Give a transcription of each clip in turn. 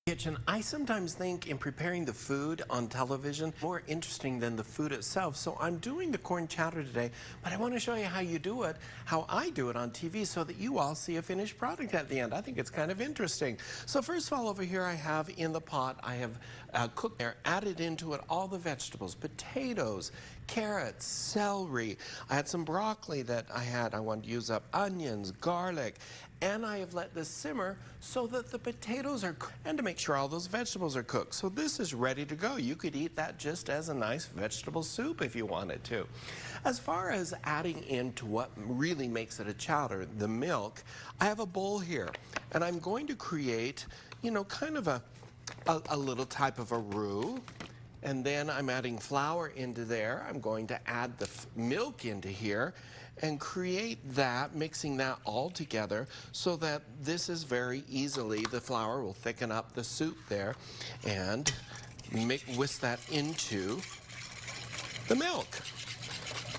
Kitchen. I sometimes think in preparing the food on television more interesting than the food itself. So I'm doing the corn chowder today, but I want to show you how you do it, how I do it on TV so that you all see a finished product at the end. I think it's kind of interesting. So first of all, over here I have in the pot, I have cooked there, added into it all the vegetables, potatoes, carrots, celery. I had some broccoli that I wanted to use up, onions, garlic, and I have let this simmer so that the potatoes are cooked and to make sure all those vegetables are cooked. So this is ready to go. You could eat that just as a nice vegetable soup if you wanted to. As far as adding into what really makes it a chowder, the milk, I have a bowl here and I'm going to create, you know, kind of a little type of a roux. And then I'm adding flour into there. I'm going to add the milk into here and create that, mixing that all together so that this is very easily, the flour will thicken up the soup there and whisk that into the milk.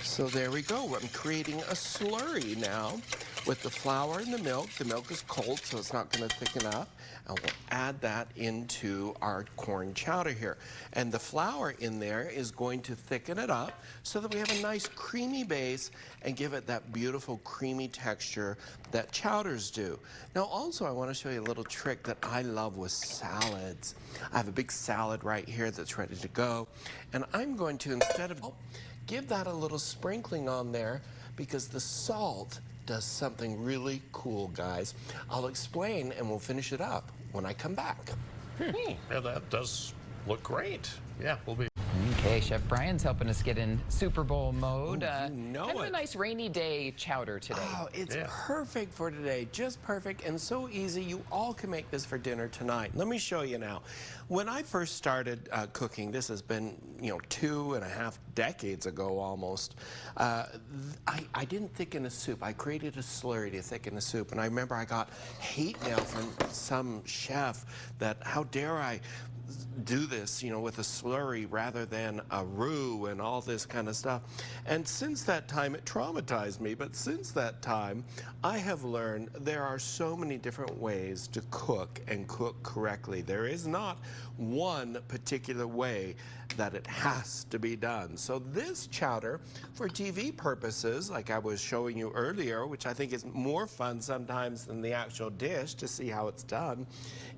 So there we go. I'm creating a slurry now with the flour and the milk. The milk is cold, so it's not going to thicken up. And we'll add that into our corn chowder here. And the flour in there is going to thicken it up so that we have a nice creamy base and give it that beautiful creamy texture that chowders do. Now also I want to show you a little trick that I love with salads. I have a big salad right here that's ready to go. And I'm going to, instead of give that a little sprinkling on there because the salt does something really cool, guys. I'll explain and we'll finish it up when I come back. Yeah, that does look great. Yeah, we'll be. Okay, Chef Bryan's helping us get in Super Bowl mode. You know kind of a nice rainy day chowder today. Oh, it's perfect for today, just perfect and so easy. You all can make this for dinner tonight. Let me show you now. When I first started cooking, this has been, 2.5 decades ago almost, I didn't thicken a soup. I created a slurry to thicken the soup. And I remember I got hate mail from some chef that how dare I do this, with a slurry rather than a roux and all this kind of stuff. And since that time, it traumatized me, but since that time, I have learned there are so many different ways to cook and cook correctly. There is not one particular way that it has to be done. So this chowder, for TV purposes, like I was showing you earlier, which I think is more fun sometimes than the actual dish to see how it's done,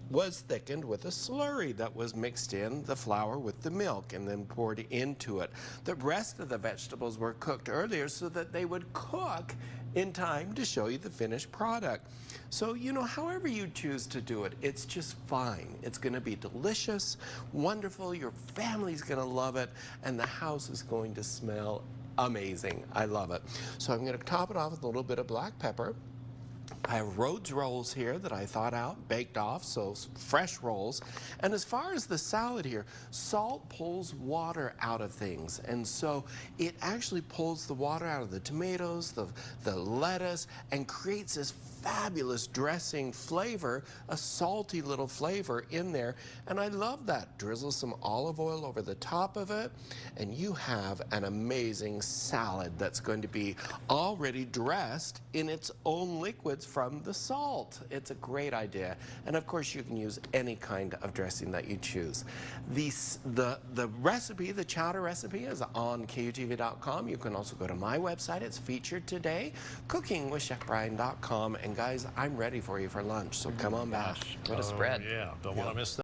was thickened with a slurry that was mixed in the flour with the milk and then poured into it. The rest of the vegetables were cooked earlier so that they would cook in time to show you the finished product. So, however you choose to do it, it's just fine. It's going to be delicious, wonderful, your family's going to love it, and the house is going to smell amazing. I love it. So I'm going to top it off with a little bit of black pepper. I have Rhodes rolls here that I thawed out, baked off, so fresh rolls. And as far as the salad here, salt pulls water out of things. And so it actually pulls the water out of the tomatoes, the lettuce, and creates this fabulous dressing flavor, a salty little flavor in there. And I love that. Drizzle some olive oil over the top of it, and you have an amazing salad that's going to be already dressed in its own liquids from the salt. It's a great idea. And of course you can use any kind of dressing that you choose. The recipe, the chowder recipe, is on KUTV.com. You can also go to my website. It's featured today, cookingwithchefbryan.com. And guys, I'm ready for you for lunch, so come on back. What a spread. Yeah, don't want to miss that.